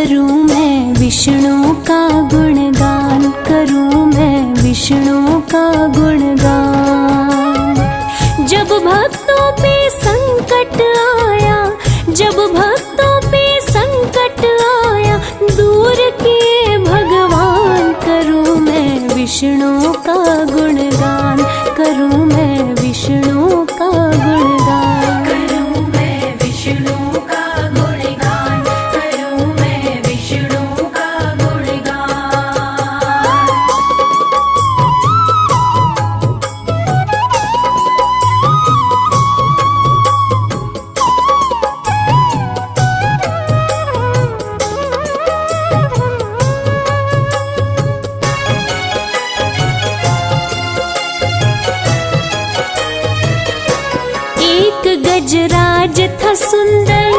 करूं मैं विष्णु का गुणगान, करूं मैं विष्णु का गुणगान। जब भक्तों पे संकट आया, जब भक्तों पे संकट आया, दूर किए भगवान। करूं मैं विष्णु का गुणगान, करूं मैं विष्णु का गुणगान। करूं मैं विष्णु का गुणगान, करूं मैं विष्णु का गुणगान। एक गजराज था सुंदर